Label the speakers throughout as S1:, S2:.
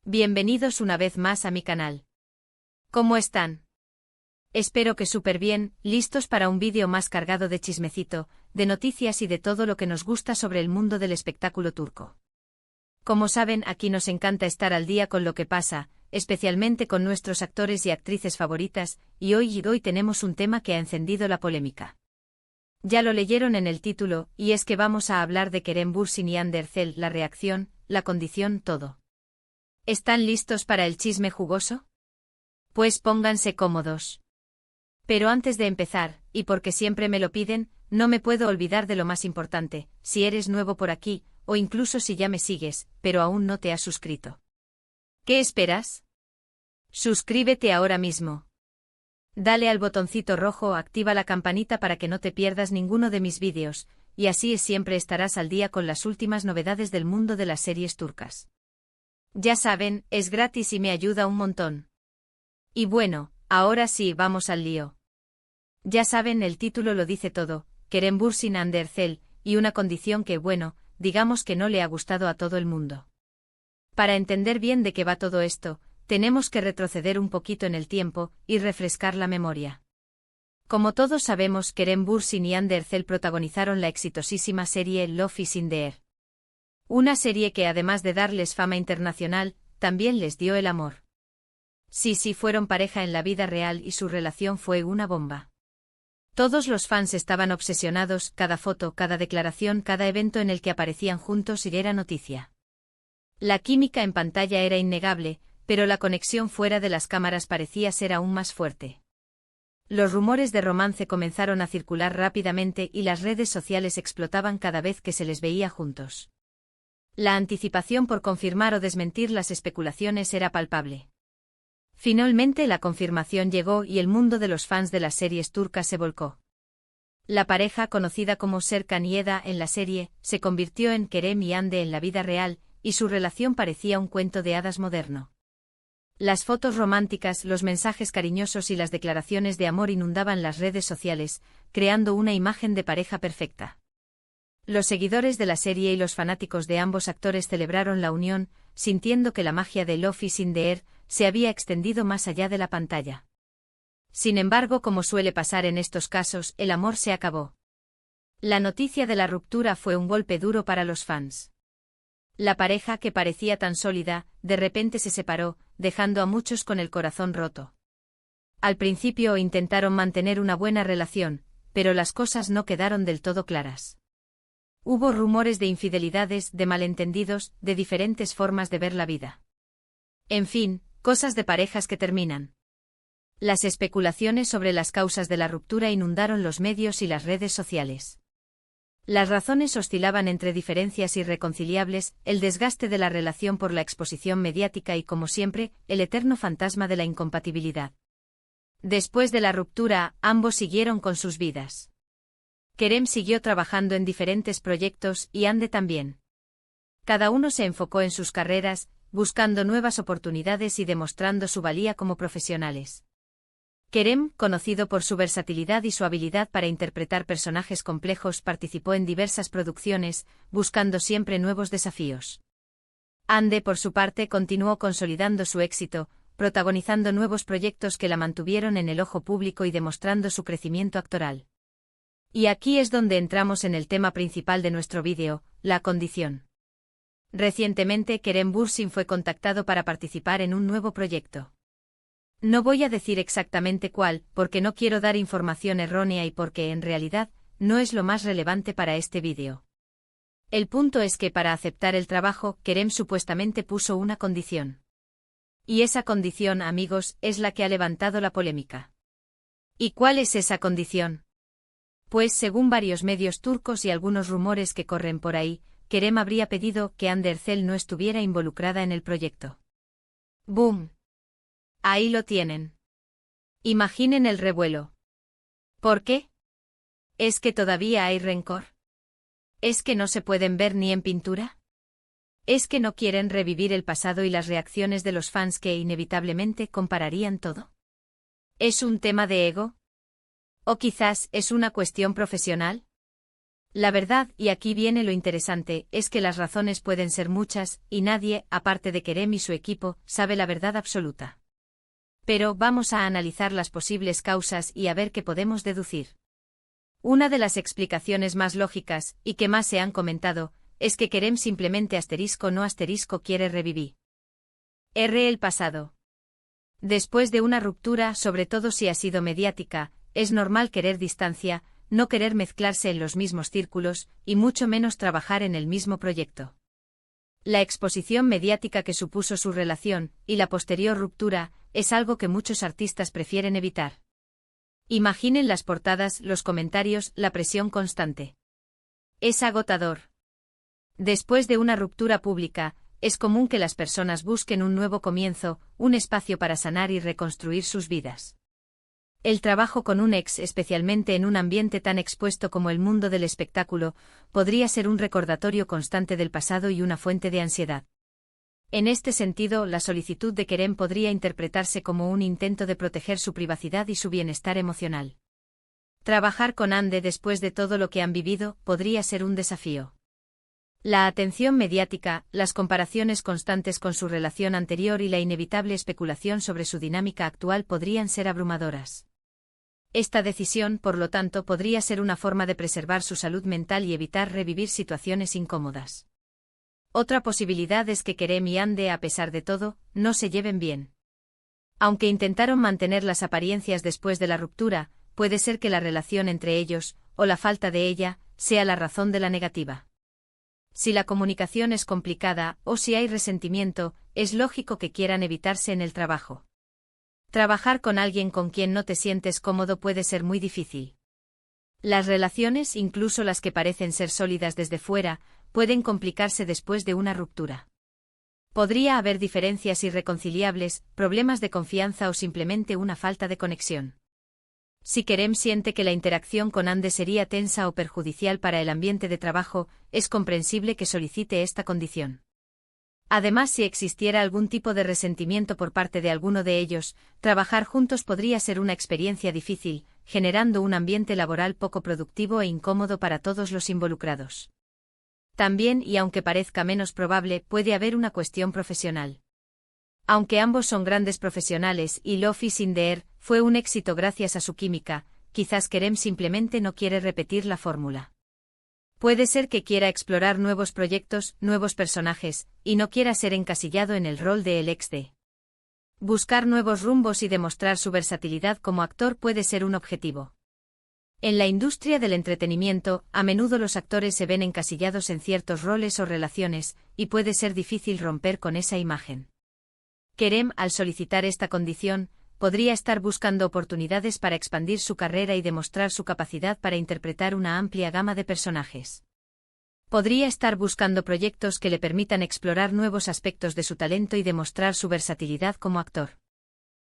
S1: Bienvenidos una vez más a mi canal. ¿Cómo están? Espero que súper bien, listos para un vídeo más cargado de chismecito, de noticias y de todo lo que nos gusta sobre el mundo del espectáculo turco. Como saben, aquí nos encanta estar al día con lo que pasa, especialmente con nuestros actores y actrices favoritas, y hoy tenemos un tema que ha encendido la polémica. Ya lo leyeron en el título, y es que vamos a hablar de Kerem Bürsin y Hande Erçel, la reacción, la condición, todo. ¿Están listos para el chisme jugoso? Pues pónganse cómodos. Pero antes de empezar, y porque siempre me lo piden, no me puedo olvidar de lo más importante: si eres nuevo por aquí, o incluso si ya me sigues, pero aún no te has suscrito. ¿Qué esperas? Suscríbete ahora mismo. Dale al botoncito rojo o activa la campanita para que no te pierdas ninguno de mis vídeos, y así siempre estarás al día con las últimas novedades del mundo de las series turcas. Ya saben, es gratis y me ayuda un montón. Y bueno, ahora sí, vamos al lío. Ya saben, el título lo dice todo: Kerem Bürsin, Hande Erçel, y una condición que, bueno, digamos que no le ha gustado a todo el mundo. Para entender bien de qué va todo esto, tenemos que retroceder un poquito en el tiempo y refrescar la memoria. Como todos sabemos, Kerem Bürsin y Hande Erçel protagonizaron la exitosísima serie Love is in the Air. Una serie que, además de darles fama internacional, también les dio el amor. Sí, fueron pareja en la vida real y su relación fue una bomba. Todos los fans estaban obsesionados, cada foto, cada declaración, cada evento en el que aparecían juntos y era noticia. La química en pantalla era innegable, pero la conexión fuera de las cámaras parecía ser aún más fuerte. Los rumores de romance comenzaron a circular rápidamente y las redes sociales explotaban cada vez que se les veía juntos. La anticipación por confirmar o desmentir las especulaciones era palpable. Finalmente la confirmación llegó y el mundo de los fans de las series turcas se volcó. La pareja, conocida como Serkan y Eda en la serie, se convirtió en Kerem y Hande en la vida real, y su relación parecía un cuento de hadas moderno. Las fotos románticas, los mensajes cariñosos y las declaraciones de amor inundaban las redes sociales, creando una imagen de pareja perfecta. Los seguidores de la serie y los fanáticos de ambos actores celebraron la unión, sintiendo que la magia de Love is in the Air se había extendido más allá de la pantalla. Sin embargo, como suele pasar en estos casos, el amor se acabó. La noticia de la ruptura fue un golpe duro para los fans. La pareja, que parecía tan sólida, de repente se separó, dejando a muchos con el corazón roto. Al principio intentaron mantener una buena relación, pero las cosas no quedaron del todo claras. Hubo rumores de infidelidades, de malentendidos, de diferentes formas de ver la vida. En fin, cosas de parejas que terminan. Las especulaciones sobre las causas de la ruptura inundaron los medios y las redes sociales. Las razones oscilaban entre diferencias irreconciliables, el desgaste de la relación por la exposición mediática y, como siempre, el eterno fantasma de la incompatibilidad. Después de la ruptura, ambos siguieron con sus vidas. Kerem siguió trabajando en diferentes proyectos y Hande también. Cada uno se enfocó en sus carreras, buscando nuevas oportunidades y demostrando su valía como profesionales. Kerem, conocido por su versatilidad y su habilidad para interpretar personajes complejos, participó en diversas producciones, buscando siempre nuevos desafíos. Hande, por su parte, continuó consolidando su éxito, protagonizando nuevos proyectos que la mantuvieron en el ojo público y demostrando su crecimiento actoral. Y aquí es donde entramos en el tema principal de nuestro vídeo, la condición. Recientemente, Kerem Bürsin fue contactado para participar en un nuevo proyecto. No voy a decir exactamente cuál, porque no quiero dar información errónea y porque, en realidad, no es lo más relevante para este vídeo. El punto es que para aceptar el trabajo, Kerem supuestamente puso una condición. Y esa condición, amigos, es la que ha levantado la polémica. ¿Y cuál es esa condición? Pues según varios medios turcos y algunos rumores que corren por ahí, Kerem habría pedido que Hande Erçel no estuviera involucrada en el proyecto. ¡Boom! Ahí lo tienen. Imaginen el revuelo. ¿Por qué? ¿Es que todavía hay rencor? ¿Es que no se pueden ver ni en pintura? ¿Es que no quieren revivir el pasado y las reacciones de los fans que inevitablemente compararían todo? ¿Es un tema de ego? ¿O quizás es una cuestión profesional? La verdad, y aquí viene lo interesante, es que las razones pueden ser muchas, y nadie, aparte de Kerem y su equipo, sabe la verdad absoluta. Pero vamos a analizar las posibles causas y a ver qué podemos deducir. Una de las explicaciones más lógicas, y que más se han comentado, es que Kerem simplemente no quiere revivir el pasado. Después de una ruptura, sobre todo si ha sido mediática, es normal querer distancia, no querer mezclarse en los mismos círculos, y mucho menos trabajar en el mismo proyecto. La exposición mediática que supuso su relación, y la posterior ruptura, es algo que muchos artistas prefieren evitar. Imaginen las portadas, los comentarios, la presión constante. Es agotador. Después de una ruptura pública, es común que las personas busquen un nuevo comienzo, un espacio para sanar y reconstruir sus vidas. El trabajo con un ex, especialmente en un ambiente tan expuesto como el mundo del espectáculo, podría ser un recordatorio constante del pasado y una fuente de ansiedad. En este sentido, la solicitud de Kerem podría interpretarse como un intento de proteger su privacidad y su bienestar emocional. Trabajar con Hande después de todo lo que han vivido podría ser un desafío. La atención mediática, las comparaciones constantes con su relación anterior y la inevitable especulación sobre su dinámica actual podrían ser abrumadoras. Esta decisión, por lo tanto, podría ser una forma de preservar su salud mental y evitar revivir situaciones incómodas. Otra posibilidad es que Kerem y Hande, a pesar de todo, no se lleven bien. Aunque intentaron mantener las apariencias después de la ruptura, puede ser que la relación entre ellos, o la falta de ella, sea la razón de la negativa. Si la comunicación es complicada, o si hay resentimiento, es lógico que quieran evitarse en el trabajo. Trabajar con alguien con quien no te sientes cómodo puede ser muy difícil. Las relaciones, incluso las que parecen ser sólidas desde fuera, pueden complicarse después de una ruptura. Podría haber diferencias irreconciliables, problemas de confianza o simplemente una falta de conexión. Si Kerem siente que la interacción con Hande sería tensa o perjudicial para el ambiente de trabajo, es comprensible que solicite esta condición. Además, si existiera algún tipo de resentimiento por parte de alguno de ellos, trabajar juntos podría ser una experiencia difícil, generando un ambiente laboral poco productivo e incómodo para todos los involucrados. También, y aunque parezca menos probable, puede haber una cuestión profesional. Aunque ambos son grandes profesionales y Love is in the air fue un éxito gracias a su química, quizás Kerem simplemente no quiere repetir la fórmula. Puede ser que quiera explorar nuevos proyectos, nuevos personajes, y no quiera ser encasillado en el rol de el ex de. Buscar nuevos rumbos y demostrar su versatilidad como actor puede ser un objetivo. En la industria del entretenimiento, a menudo los actores se ven encasillados en ciertos roles o relaciones, y puede ser difícil romper con esa imagen. Kerem, al solicitar esta condición, podría estar buscando oportunidades para expandir su carrera y demostrar su capacidad para interpretar una amplia gama de personajes. Podría estar buscando proyectos que le permitan explorar nuevos aspectos de su talento y demostrar su versatilidad como actor.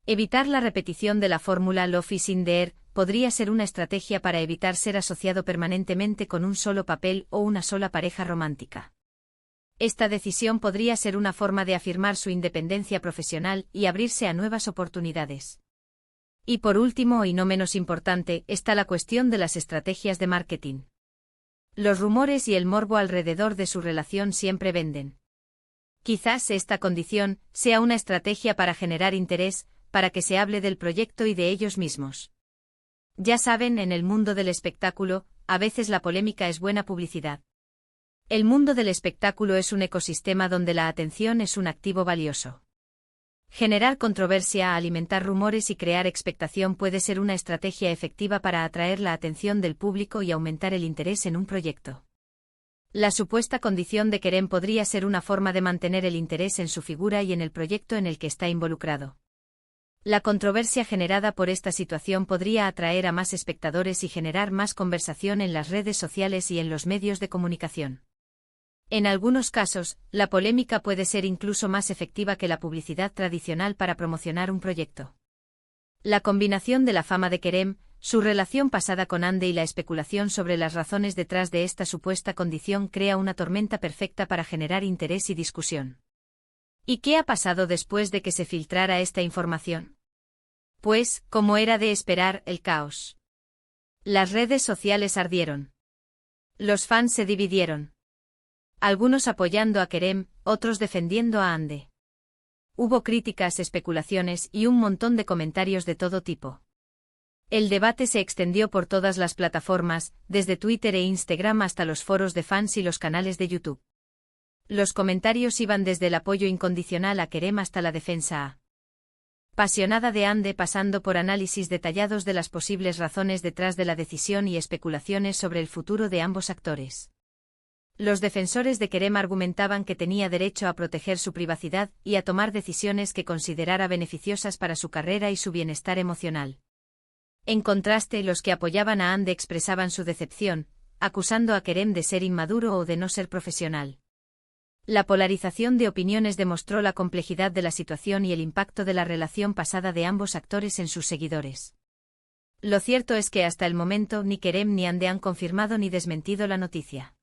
S1: Evitar la repetición de la fórmula Love is in the air podría ser una estrategia para evitar ser asociado permanentemente con un solo papel o una sola pareja romántica. Esta decisión podría ser una forma de afirmar su independencia profesional y abrirse a nuevas oportunidades. Y por último, y no menos importante, está la cuestión de las estrategias de marketing. Los rumores y el morbo alrededor de su relación siempre venden. Quizás esta condición sea una estrategia para generar interés, para que se hable del proyecto y de ellos mismos. Ya saben, en el mundo del espectáculo, a veces la polémica es buena publicidad. El mundo del espectáculo es un ecosistema donde la atención es un activo valioso. Generar controversia, alimentar rumores y crear expectación puede ser una estrategia efectiva para atraer la atención del público y aumentar el interés en un proyecto. La supuesta condición de Kerem podría ser una forma de mantener el interés en su figura y en el proyecto en el que está involucrado. La controversia generada por esta situación podría atraer a más espectadores y generar más conversación en las redes sociales y en los medios de comunicación. En algunos casos, la polémica puede ser incluso más efectiva que la publicidad tradicional para promocionar un proyecto. La combinación de la fama de Kerem, su relación pasada con Hande y la especulación sobre las razones detrás de esta supuesta condición crea una tormenta perfecta para generar interés y discusión. ¿Y qué ha pasado después de que se filtrara esta información? Pues, como era de esperar, el caos. Las redes sociales ardieron. Los fans se dividieron. Algunos apoyando a Kerem, otros defendiendo a Hande. Hubo críticas, especulaciones y un montón de comentarios de todo tipo. El debate se extendió por todas las plataformas, desde Twitter e Instagram hasta los foros de fans y los canales de YouTube. Los comentarios iban desde el apoyo incondicional a Kerem hasta la defensa apasionada de Hande, pasando por análisis detallados de las posibles razones detrás de la decisión y especulaciones sobre el futuro de ambos actores. Los defensores de Kerem argumentaban que tenía derecho a proteger su privacidad y a tomar decisiones que considerara beneficiosas para su carrera y su bienestar emocional. En contraste, los que apoyaban a Hande expresaban su decepción, acusando a Kerem de ser inmaduro o de no ser profesional. La polarización de opiniones demostró la complejidad de la situación y el impacto de la relación pasada de ambos actores en sus seguidores. Lo cierto es que hasta el momento ni Kerem ni Hande han confirmado ni desmentido la noticia.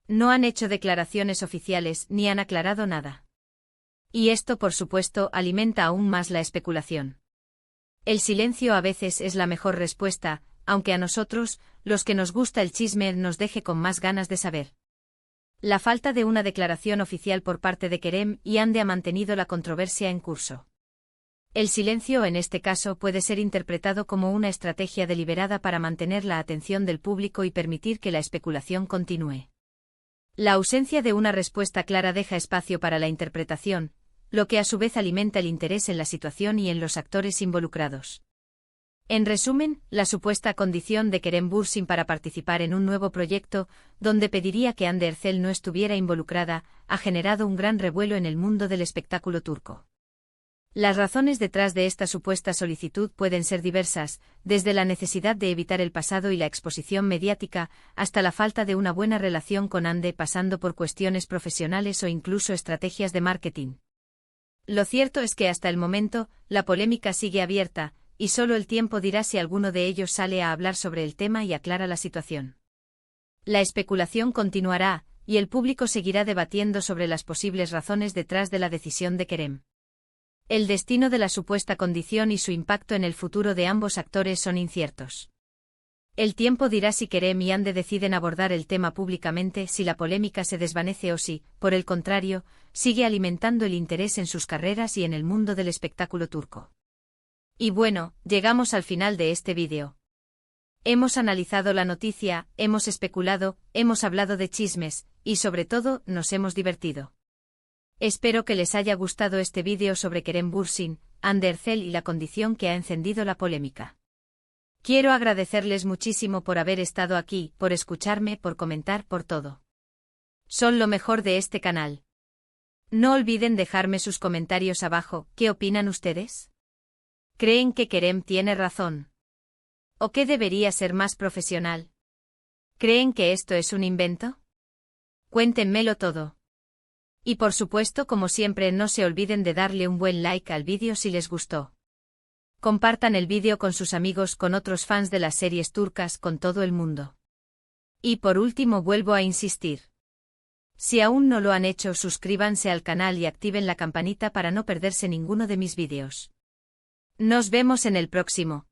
S1: No han hecho declaraciones oficiales ni han aclarado nada. Y esto, por supuesto, alimenta aún más la especulación. El silencio a veces es la mejor respuesta, aunque a nosotros, los que nos gusta el chisme, nos deje con más ganas de saber. La falta de una declaración oficial por parte de Kerem y Hande ha mantenido la controversia en curso. El silencio en este caso puede ser interpretado como una estrategia deliberada para mantener la atención del público y permitir que la especulación continúe. La ausencia de una respuesta clara deja espacio para la interpretación, lo que a su vez alimenta el interés en la situación y en los actores involucrados. En resumen, la supuesta condición de Kerem Bürsin para participar en un nuevo proyecto, donde pediría que Hande Erçel no estuviera involucrada, ha generado un gran revuelo en el mundo del espectáculo turco. Las razones detrás de esta supuesta solicitud pueden ser diversas, desde la necesidad de evitar el pasado y la exposición mediática, hasta la falta de una buena relación con Hande, pasando por cuestiones profesionales o incluso estrategias de marketing. Lo cierto es que hasta el momento, la polémica sigue abierta, y solo el tiempo dirá si alguno de ellos sale a hablar sobre el tema y aclara la situación. La especulación continuará, y el público seguirá debatiendo sobre las posibles razones detrás de la decisión de Kerem. El destino de la supuesta condición y su impacto en el futuro de ambos actores son inciertos. El tiempo dirá si Kerem y Hande deciden abordar el tema públicamente, si la polémica se desvanece o si, por el contrario, sigue alimentando el interés en sus carreras y en el mundo del espectáculo turco. Y bueno, llegamos al final de este vídeo. Hemos analizado la noticia, hemos especulado, hemos hablado de chismes, y sobre todo, nos hemos divertido. Espero que les haya gustado este vídeo sobre Kerem Bürsin, Hande Erçel y la condición que ha encendido la polémica. Quiero agradecerles muchísimo por haber estado aquí, por escucharme, por comentar, por todo. Son lo mejor de este canal. No olviden dejarme sus comentarios abajo. ¿Qué opinan ustedes? ¿Creen que Kerem tiene razón? ¿O que debería ser más profesional? ¿Creen que esto es un invento? Cuéntenmelo todo. Y por supuesto, como siempre, no se olviden de darle un buen like al vídeo si les gustó. Compartan el vídeo con sus amigos, con otros fans de las series turcas, con todo el mundo. Y por último, vuelvo a insistir. Si aún no lo han hecho, suscríbanse al canal y activen la campanita para no perderse ninguno de mis vídeos. Nos vemos en el próximo.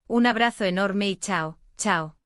S1: Un abrazo enorme y chao, chao.